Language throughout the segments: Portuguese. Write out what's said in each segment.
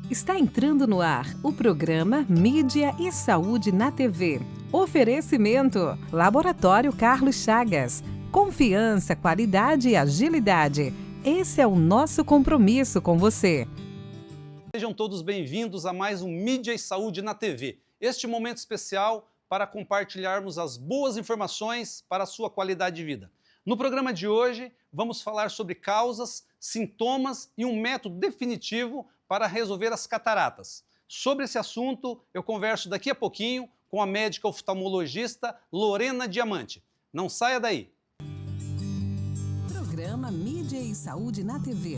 Está entrando no ar o programa Mídia e Saúde na TV. Oferecimento: Laboratório Carlos Chagas. Confiança, qualidade e agilidade. Esse é o nosso compromisso com você. Sejam todos bem-vindos a mais um Mídia e Saúde na TV. Este momento especial para compartilharmos as boas informações para a sua qualidade de vida. No programa de hoje, vamos falar sobre causas, sintomas e um método definitivo para resolver as cataratas. Sobre esse assunto, eu converso daqui a pouquinho com a médica oftalmologista Lorena Diamante. Não saia daí! Programa Mídia e Saúde na TV.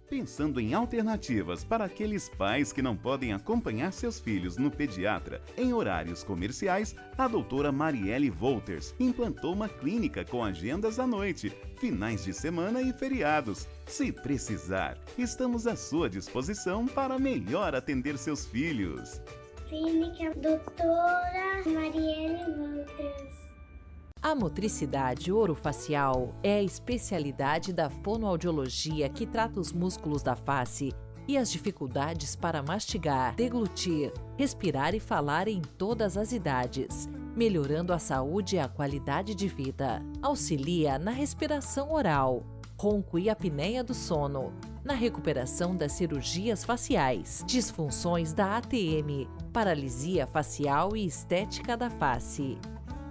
Pensando em alternativas para aqueles pais que não podem acompanhar seus filhos no pediatra em horários comerciais, a doutora Marielle Wolters implantou uma clínica com agendas à noite, finais de semana e feriados. Se precisar, estamos à sua disposição para melhor atender seus filhos. Clínica Doutora Marielle Wolters. A motricidade orofacial é a especialidade da fonoaudiologia que trata os músculos da face e as dificuldades para mastigar, deglutir, respirar e falar em todas as idades, melhorando a saúde e a qualidade de vida. Auxilia na respiração oral, ronco e apneia do sono, na recuperação das cirurgias faciais, disfunções da ATM, paralisia facial e estética da face.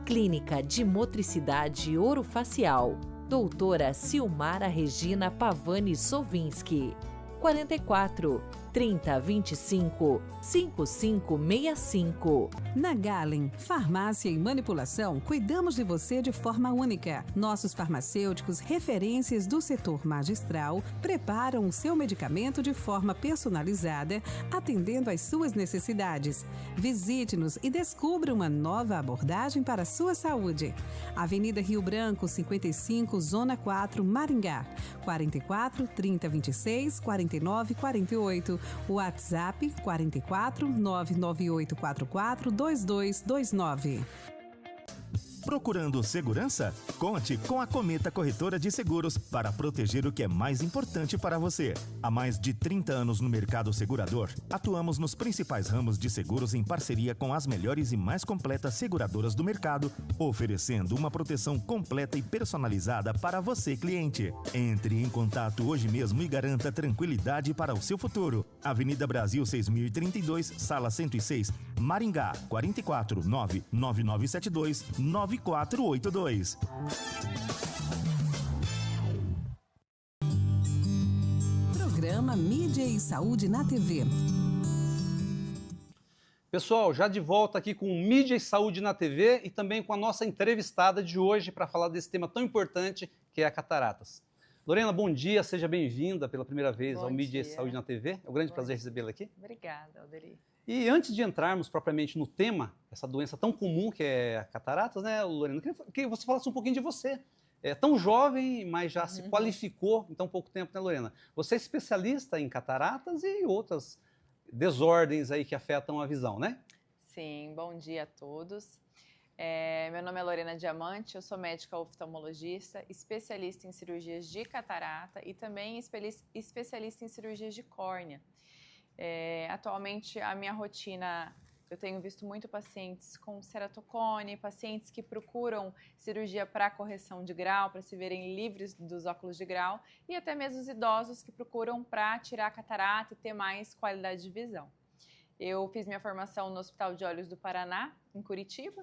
Clínica de Motricidade Orofacial, doutora Silmara Regina Pavani Sovinski, 44 30 25 5565. Na Galen, farmácia e manipulação, cuidamos de você de forma única. Nossos farmacêuticos, referências do setor magistral, preparam o seu medicamento de forma personalizada, atendendo às suas necessidades. Visite-nos e descubra uma nova abordagem para a sua saúde. Avenida Rio Branco, 55, Zona 4, Maringá. 44 30 26 49 48. WhatsApp 44 99844 2229. Procurando segurança? Conte com a Cometa Corretora de Seguros para proteger o que é mais importante para você. Há mais de 30 anos no mercado segurador, atuamos nos principais ramos de seguros em parceria com as melhores e mais completas seguradoras do mercado, oferecendo uma proteção completa e personalizada para você, cliente. Entre em contato hoje mesmo e garanta tranquilidade para o seu futuro. Avenida Brasil 6032, Sala 106, Maringá, 44 99972 9482. Programa Mídia e Saúde na TV. Pessoal, já de volta aqui com Mídia e Saúde na TV e também com a nossa entrevistada de hoje para falar desse tema tão importante que é a cataratas. Lorena, bom dia, seja bem-vinda pela primeira vez ao Mídia e Saúde na TV. É um grande prazer recebê-la aqui. Obrigada, Alderi. E antes de entrarmos propriamente no tema, essa doença tão comum que é a cataratas, né, Lorena, eu queria que você falasse um pouquinho de você. É tão jovem, mas já se qualificou em tão pouco tempo, né, Lorena? Você é especialista em cataratas e outras desordens aí que afetam a visão, né? Sim, bom dia a todos. Meu nome é Lorena Diamante, eu sou médica oftalmologista, especialista em cirurgias de catarata e também especialista em cirurgias de córnea. Atualmente, a minha rotina, eu tenho visto muito pacientes com ceratocone, pacientes que procuram cirurgia para correção de grau, para se verem livres dos óculos de grau, e até mesmo os idosos que procuram para tirar a catarata e ter mais qualidade de visão. Eu fiz minha formação no Hospital de Olhos do Paraná, em Curitiba,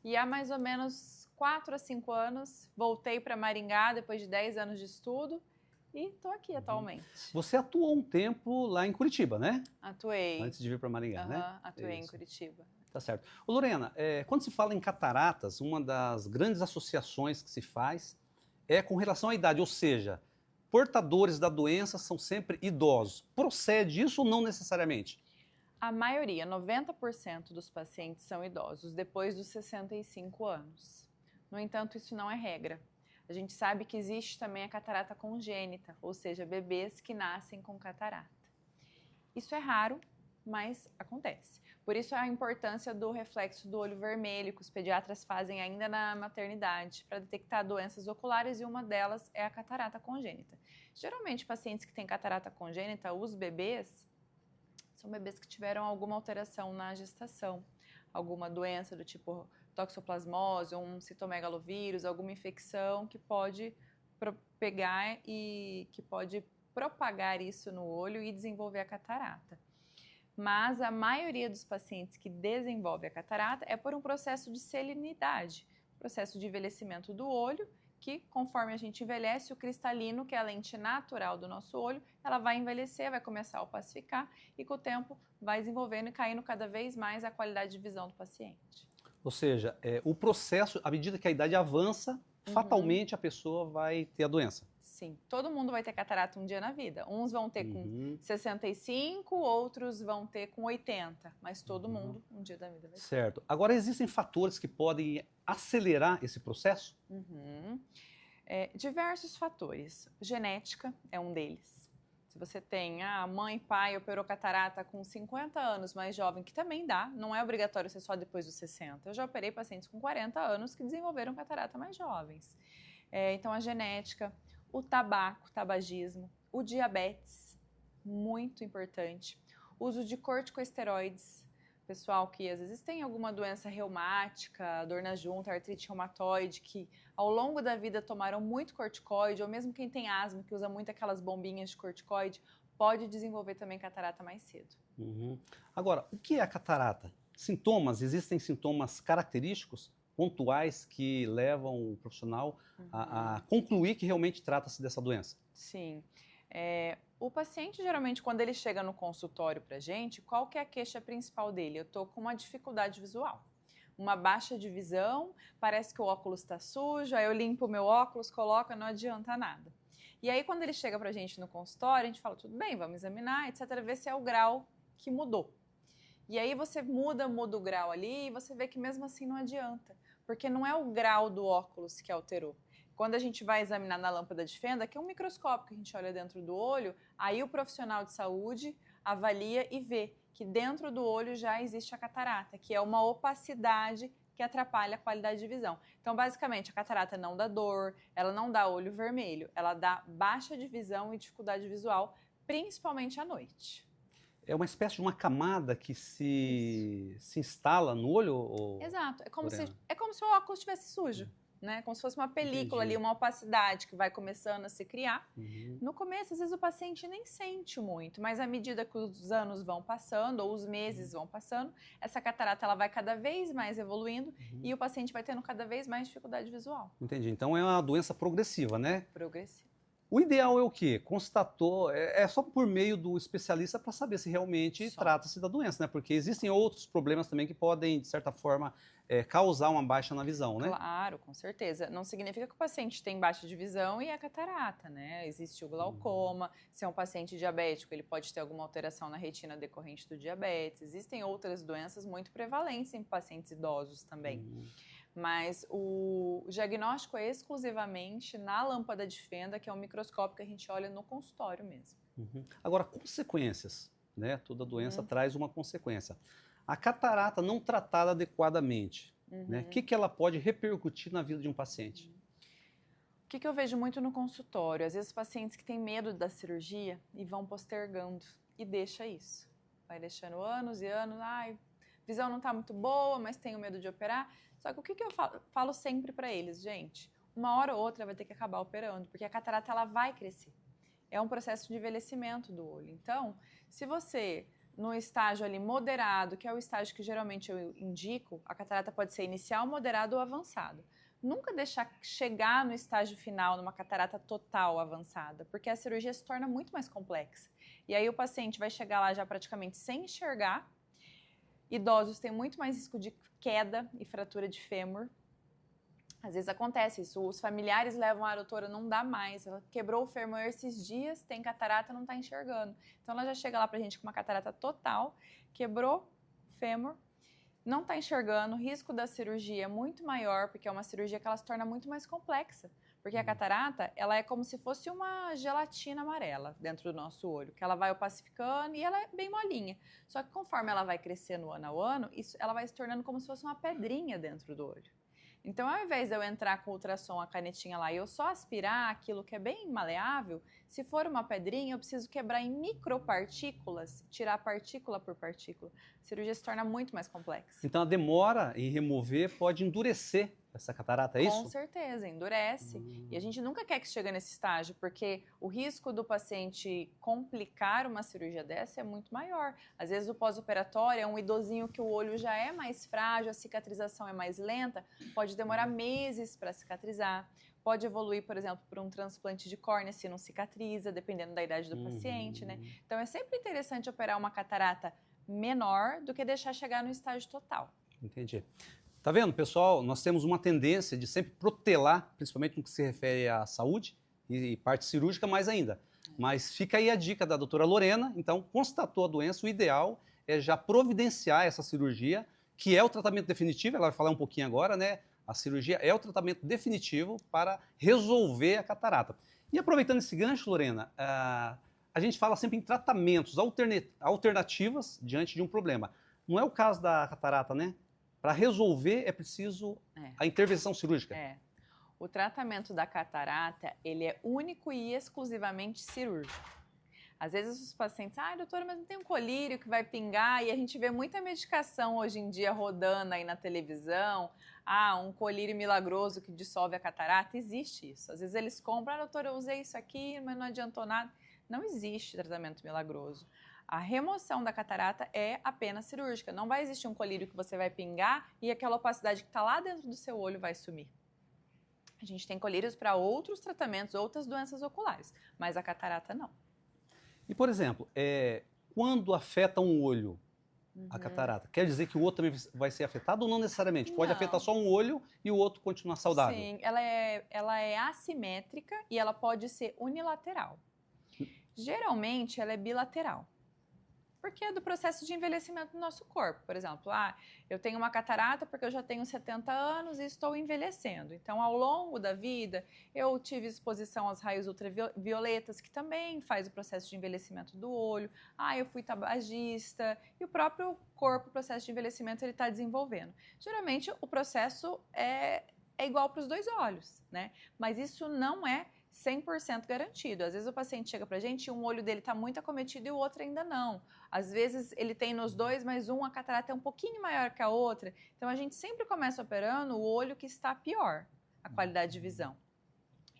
e há mais ou menos 4 a 5 anos voltei para Maringá depois de 10 anos de estudo, e estou aqui atualmente. Você atuou um tempo lá em Curitiba, né? Atuei. Antes de vir para Maringá, né? Atuei em Curitiba. Tá certo. Ô, Lorena, quando se fala em cataratas, uma das grandes associações que se faz é com relação à idade, ou seja, portadores da doença são sempre idosos. Procede isso ou não necessariamente? A maioria, 90% dos pacientes são idosos depois dos 65 anos. No entanto, isso não é regra. A gente sabe que existe também a catarata congênita, ou seja, bebês que nascem com catarata. Isso é raro, mais acontece. Por isso a importância do reflexo do olho vermelho, que os pediatras fazem ainda na maternidade, para detectar doenças oculares, e uma delas é a catarata congênita. Geralmente, pacientes que têm catarata congênita, os bebês, são bebês que tiveram alguma alteração na gestação, alguma doença do tipo toxoplasmose, ou um citomegalovírus, alguma infecção que pode pegar e que pode propagar isso no olho e desenvolver a catarata. Mas a maioria dos pacientes que desenvolve a catarata é por um processo de selinidade, processo de envelhecimento do olho, que conforme a gente envelhece, o cristalino, que é a lente natural do nosso olho, ela vai envelhecer, vai começar a opacificar e com o tempo vai desenvolvendo e caindo cada vez mais a qualidade de visão do paciente. Ou seja, o processo, à medida que a idade avança, fatalmente a pessoa vai ter a doença. Sim, todo mundo vai ter catarata um dia na vida. Uns vão ter com 65, outros vão ter com 80, mas todo mundo um dia da vida vai ter. Certo. Agora, existem fatores que podem acelerar esse processo? Diversos fatores. Genética é um deles. Se você tem a mãe, pai, operou catarata com 50 anos, mais jovem, que também dá, não é obrigatório ser só depois dos 60. Eu já operei pacientes com 40 anos que desenvolveram catarata mais jovens. Então, a genética, o tabaco, tabagismo, o diabetes, muito importante. Uso de corticosteroides, pessoal que às vezes tem alguma doença reumática, dor na junta, artrite reumatoide, que ao longo da vida tomaram muito corticoide, ou mesmo quem tem asma, que usa muito aquelas bombinhas de corticoide, pode desenvolver também catarata mais cedo. Agora, o que é a catarata? Sintomas, existem sintomas característicos, pontuais, que levam o profissional a concluir que realmente trata-se dessa doença? Sim. O paciente, geralmente, quando ele chega no consultório pra gente, qual que é a queixa principal dele? Eu tô com uma dificuldade visual, uma baixa de visão, parece que o óculos está sujo, aí eu limpo o meu óculos, coloco, não adianta nada. E aí, quando ele chega pra gente no consultório, a gente fala, tudo bem, vamos examinar, etc., ver se é o grau que mudou. E aí você muda o grau ali e você vê que mesmo assim não adianta, porque não é o grau do óculos que alterou. Quando a gente vai examinar na lâmpada de fenda, que é um microscópio que a gente olha dentro do olho, aí o profissional de saúde avalia e vê que dentro do olho já existe a catarata, que é uma opacidade que atrapalha a qualidade de visão. Então, basicamente, a catarata não dá dor, ela não dá olho vermelho, ela dá baixa de visão e dificuldade visual, principalmente à noite. É uma espécie de uma camada que se instala no olho? Exato, é como se o óculos estivesse sujo. Né? Como se fosse uma película ali, uma opacidade que vai começando a se criar. No começo, às vezes, o paciente nem sente muito, mas à medida que os anos vão passando, ou os meses vão passando, essa catarata ela vai cada vez mais evoluindo e o paciente vai tendo cada vez mais dificuldade visual. Entendi. Então é uma doença progressiva, né? Progressiva. O ideal é o quê? Constatou, é só por meio do especialista para saber se realmente trata-se da doença, né? Porque existem outros problemas também que podem, de certa forma, causar uma baixa na visão, né? Claro, com certeza. Não significa que o paciente tem baixa de visão e é catarata, né? Existe o glaucoma, se é um paciente diabético, ele pode ter alguma alteração na retina decorrente do diabetes. Existem outras doenças muito prevalentes em pacientes idosos também. Mas o diagnóstico é exclusivamente na lâmpada de fenda, que é um microscópio que a gente olha no consultório mesmo. Agora, consequências, né? Toda doença traz uma consequência. A catarata não tratada adequadamente, né? O que ela pode repercutir na vida de um paciente? O que eu vejo muito no consultório? Às vezes pacientes que têm medo da cirurgia e vão postergando e deixa isso. Vai deixando anos e anos, visão não está muito boa, mas tenho medo de operar. Só que o que eu falo sempre para eles, gente? Uma hora ou outra vai ter que acabar operando, porque a catarata ela vai crescer. É um processo de envelhecimento do olho. Então, se você, no estágio ali moderado, que é o estágio que geralmente eu indico, a catarata pode ser inicial, moderado ou avançado. Nunca deixar chegar no estágio final, numa catarata total avançada, porque a cirurgia se torna muito mais complexa. E aí o paciente vai chegar lá já praticamente sem enxergar. Idosos têm muito mais risco de queda e fratura de fêmur. Às vezes acontece isso, os familiares levam a doutora, não dá mais, ela quebrou o fêmur esses dias, tem catarata, não está enxergando. Então ela já chega lá pra gente com uma catarata total, quebrou o fêmur, não está enxergando, o risco da cirurgia é muito maior, porque é uma cirurgia que ela se torna muito mais complexa. Porque a catarata, ela é como se fosse uma gelatina amarela dentro do nosso olho, que ela vai opacificando e ela é bem molinha. Só que conforme ela vai crescendo ano a ano, ela vai se tornando como se fosse uma pedrinha dentro do olho. Então, ao invés de eu entrar com o ultrassom, a canetinha lá, e eu só aspirar aquilo que é bem maleável, se for uma pedrinha, eu preciso quebrar em micropartículas, tirar partícula por partícula. A cirurgia se torna muito mais complexa. Então a demora em remover pode endurecer essa catarata, é isso? Com certeza, endurece. E a gente nunca quer que chegue nesse estágio, porque o risco do paciente complicar uma cirurgia dessa é muito maior. Às vezes o pós-operatório é um idosinho que o olho já é mais frágil, a cicatrização é mais lenta, pode demorar meses para cicatrizar. Pode evoluir, por exemplo, por um transplante de córnea se não cicatriza, dependendo da idade do paciente, né? Então é sempre interessante operar uma catarata menor do que deixar chegar no estágio total. Entendi. Tá vendo, pessoal? Nós temos uma tendência de sempre protelar, principalmente no que se refere à saúde e parte cirúrgica mais ainda. Mas fica aí a dica da doutora Lorena. Então, constatou a doença, o ideal é já providenciar essa cirurgia, que é o tratamento definitivo. Ela vai falar um pouquinho agora, né? A cirurgia é o tratamento definitivo para resolver a catarata. E aproveitando esse gancho, Lorena, a gente fala sempre em tratamentos alternativas diante de um problema. Não é o caso da catarata, né? Para resolver é preciso a intervenção cirúrgica. O tratamento da catarata, ele é único e exclusivamente cirúrgico. Às vezes os pacientes, doutora, mas não tem um colírio que vai pingar, e a gente vê muita medicação hoje em dia rodando aí na televisão, um colírio milagroso que dissolve a catarata, existe isso. Às vezes eles compram, doutora, eu usei isso aqui, mas não adiantou nada. Não existe tratamento milagroso. A remoção da catarata é apenas cirúrgica. Não vai existir um colírio que você vai pingar e aquela opacidade que está lá dentro do seu olho vai sumir. A gente tem colírios para outros tratamentos, outras doenças oculares, mas a catarata não. E, por exemplo, quando afeta um olho, a catarata, quer dizer que o outro também vai ser afetado ou não necessariamente? Pode afetar só um olho e o outro continuar saudável? Sim, ela é assimétrica e ela pode ser unilateral. Geralmente, ela é bilateral. Porque é do processo de envelhecimento do nosso corpo. Por exemplo, eu tenho uma catarata porque eu já tenho 70 anos e estou envelhecendo. Então, ao longo da vida, eu tive exposição aos raios ultravioletas, que também faz o processo de envelhecimento do olho. Eu fui tabagista. E o próprio corpo, o processo de envelhecimento, ele está desenvolvendo. Geralmente, o processo é igual para os dois olhos, né? Mas isso não é 100% garantido. Às vezes o paciente chega pra gente e um olho dele está muito acometido e o outro ainda não. Às vezes ele tem nos dois, mas a catarata é um pouquinho maior que a outra. Então a gente sempre começa operando o olho que está pior, a qualidade de visão.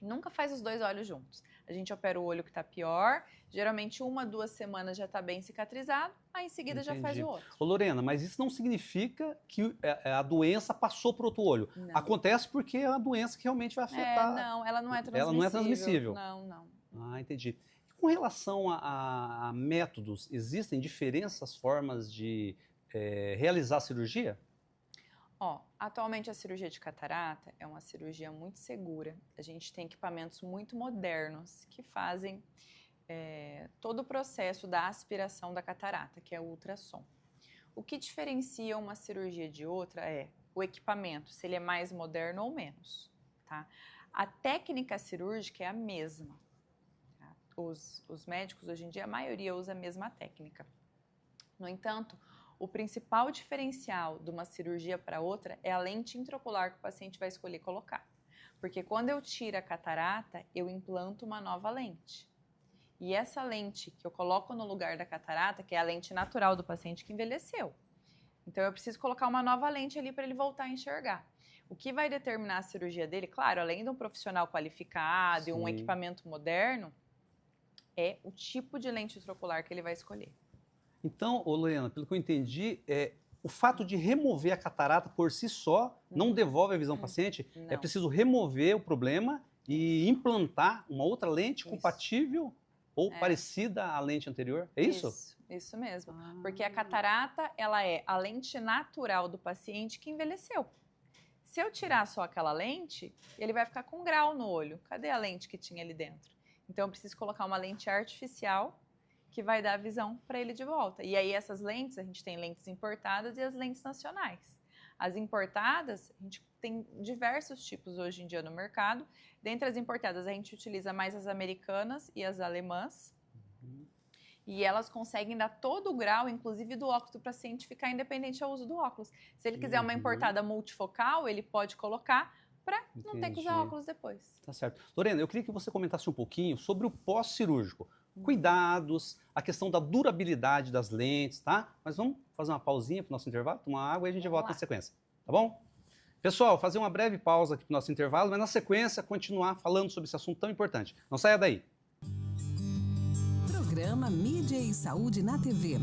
Nunca faz os dois olhos juntos. A gente opera o olho que está pior, geralmente 1, 2 semanas já está bem cicatrizado, aí em seguida já faz o outro. Ô Lorena, mas isso não significa que a doença passou para o outro olho. Não. Acontece porque é uma doença que realmente vai afetar. Não, ela não é transmissível. Ela não é transmissível. Não. Entendi. Com relação a métodos, existem diferentes formas de realizar a cirurgia? Atualmente a cirurgia de catarata é uma cirurgia muito segura. A gente tem equipamentos muito modernos que fazem todo o processo da aspiração da catarata, que é o ultrassom. O que diferencia uma cirurgia de outra é o equipamento, se ele é mais moderno ou menos. Tá? A técnica cirúrgica é a mesma. Tá? Os médicos, hoje em dia, a maioria usa a mesma técnica. No entanto, o principal diferencial de uma cirurgia para outra é a lente intraocular que o paciente vai escolher colocar. Porque quando eu tiro a catarata, eu implanto uma nova lente. E essa lente que eu coloco no lugar da catarata, que é a lente natural do paciente que envelheceu. Então eu preciso colocar uma nova lente ali para ele voltar a enxergar. O que vai determinar a cirurgia dele, claro, além de um profissional qualificado e um equipamento moderno, é o tipo de lente intraocular que ele vai escolher. Então, Lorena, pelo que eu entendi, o fato de remover a catarata por si só não devolve a visão do paciente. Não. É preciso remover o problema e implantar uma outra lente compatível ou parecida à lente anterior. É isso? Isso mesmo. Porque a catarata, ela é a lente natural do paciente que envelheceu. Se eu tirar só aquela lente, ele vai ficar com um grau no olho. Cadê a lente que tinha ali dentro? Então, eu preciso colocar uma lente artificial que vai dar a visão para ele de volta. E aí essas lentes, a gente tem lentes importadas e as lentes nacionais. As importadas, a gente tem diversos tipos hoje em dia no mercado. Dentre as importadas, a gente utiliza mais as americanas e as alemãs. E elas conseguem dar todo o grau, inclusive do óculos do paciente, ficar independente ao uso do óculos. Se ele quiser uma importada multifocal, ele pode colocar para não ter que usar óculos depois. Tá certo. Lorena, eu queria que você comentasse um pouquinho sobre o pós-cirúrgico. Cuidados, a questão da durabilidade das lentes, tá? Mas vamos fazer uma pausinha para o nosso intervalo, tomar água e a gente volta na sequência, tá bom? Pessoal, fazer uma breve pausa aqui para o nosso intervalo, mas na sequência continuar falando sobre esse assunto tão importante. Não saia daí. Programa Mídia e Saúde na TV.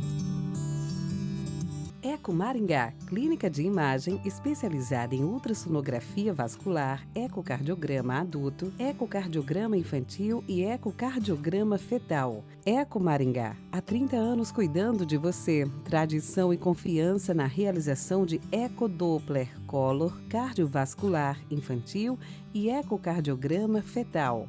Eco Maringá, clínica de imagem especializada em ultrassonografia vascular, ecocardiograma adulto, ecocardiograma infantil e ecocardiograma fetal. Eco Maringá, há 30 anos cuidando de você. Tradição e confiança na realização de ecodoppler color, cardiovascular infantil e ecocardiograma fetal.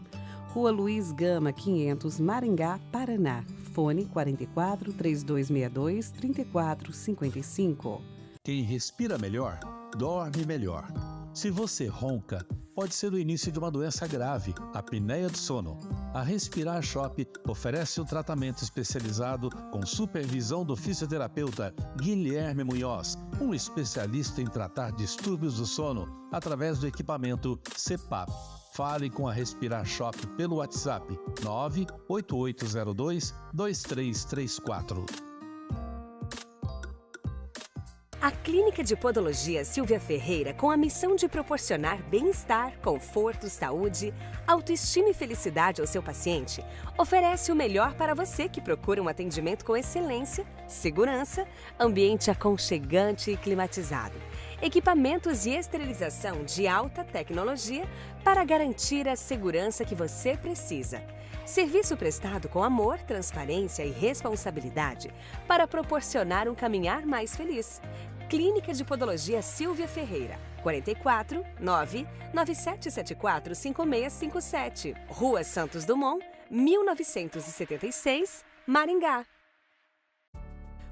Rua Luiz Gama, 500, Maringá, Paraná. Fone 44 3262 3455. Quem respira melhor, dorme melhor. Se você ronca, pode ser o início de uma doença grave, a apneia do sono. A Respirar Shop oferece um tratamento especializado com supervisão do fisioterapeuta Guilherme Munhoz, um especialista em tratar distúrbios do sono através do equipamento CPAP. Fale com a Respirar Shop pelo WhatsApp 98802-2334. A Clínica de Podologia Silvia Ferreira, com a missão de proporcionar bem-estar, conforto, saúde, autoestima e felicidade ao seu paciente, oferece o melhor para você que procura um atendimento com excelência, segurança, ambiente aconchegante e climatizado, equipamentos e esterilização de alta tecnologia para garantir a segurança que você precisa. Serviço prestado com amor, transparência e responsabilidade para proporcionar um caminhar mais feliz. Clínica de Podologia Silvia Ferreira, 44 99774 5657, Rua Santos Dumont, 1976, Maringá.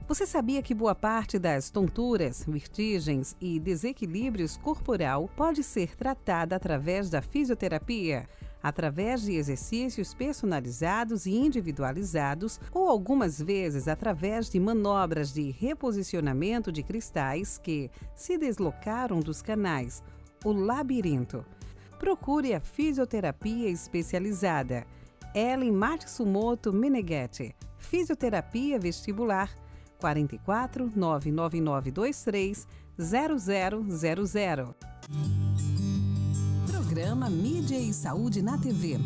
Você sabia que boa parte das tonturas, vertigens e desequilíbrios corporal pode ser tratada através da fisioterapia? Através de exercícios personalizados e individualizados ou algumas vezes através de manobras de reposicionamento de cristais que se deslocaram dos canais, o labirinto. Procure a fisioterapia especializada. Ellen Matsumoto Meneghetti, Fisioterapia Vestibular, 44 99923 0000. Programa Mídia e Saúde na TV.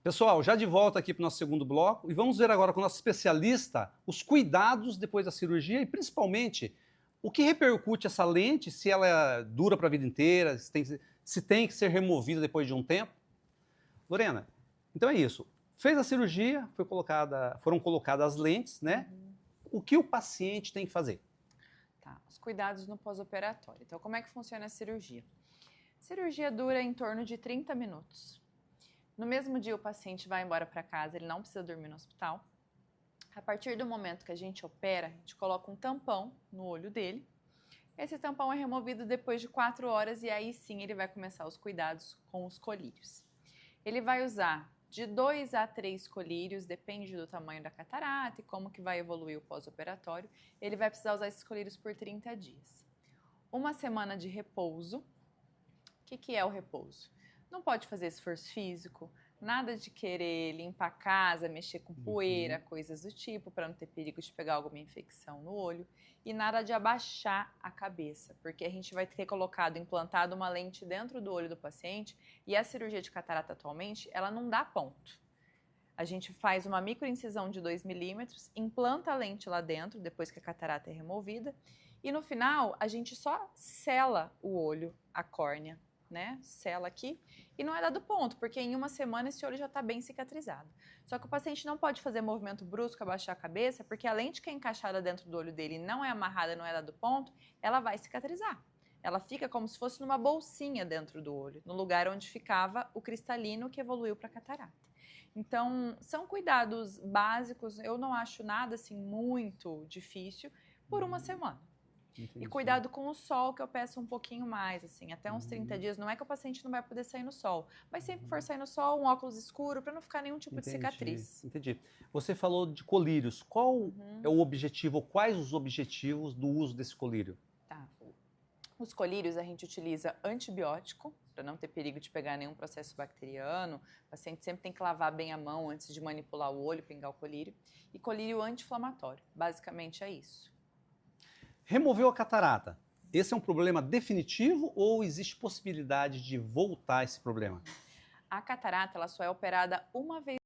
Pessoal, já de volta aqui para o nosso segundo bloco e vamos ver agora com o nosso especialista os cuidados depois da cirurgia e principalmente o que repercute essa lente, se ela dura para a vida inteira, se tem que ser removida depois de um tempo. Lorena, então é isso. Fez a cirurgia, foram colocadas as lentes, né? O que o paciente tem que fazer? Tá, os cuidados no pós-operatório. Então, como é que funciona a cirurgia? A cirurgia dura em torno de 30 minutos. No mesmo dia, o paciente vai embora para casa, ele não precisa dormir no hospital. A partir do momento que a gente opera, a gente coloca um tampão no olho dele. Esse tampão é removido depois de 4 horas e aí sim ele vai começar os cuidados com os colírios. Ele vai usar de 2 a 3 colírios, depende do tamanho da catarata e como que vai evoluir o pós-operatório. Ele vai precisar usar esses colírios por 30 dias. Uma semana de repouso. O que é o repouso? Não pode fazer esforço físico, nada de querer limpar a casa, mexer com poeira, coisas do tipo, para não ter perigo de pegar alguma infecção no olho. E nada de abaixar a cabeça, porque a gente vai ter implantado uma lente dentro do olho do paciente e a cirurgia de catarata atualmente, ela não dá ponto. A gente faz uma microincisão de 2 milímetros, implanta a lente lá dentro, depois que a catarata é removida, e no final a gente só sela o olho, a córnea, né? Sela aqui e não é dado ponto, porque em uma semana esse olho já está bem cicatrizado. Só que o paciente não pode fazer movimento brusco, abaixar a cabeça, porque a lente que é encaixada dentro do olho dele não é amarrada, não é dado ponto, ela vai cicatrizar. Ela fica como se fosse numa bolsinha dentro do olho, no lugar onde ficava o cristalino que evoluiu para catarata. Então, são cuidados básicos, eu não acho nada assim muito difícil por uma semana. Entendi. E cuidado com o sol, que eu peço um pouquinho mais, assim, até uns 30 dias. Não é que o paciente não vai poder sair no sol, mas sempre que for sair no sol, um óculos escuro, para não ficar nenhum tipo de cicatriz. Entendi. Você falou de colírios. Qual é o objetivo, ou quais os objetivos do uso desse colírio? Tá. Os colírios a gente utiliza antibiótico, para não ter perigo de pegar nenhum processo bacteriano. O paciente sempre tem que lavar bem a mão antes de manipular o olho, pingar o colírio. E colírio anti-inflamatório. Basicamente é isso. Removeu a catarata. Esse é um problema definitivo ou existe possibilidade de voltar esse problema? A catarata ela só é operada uma vez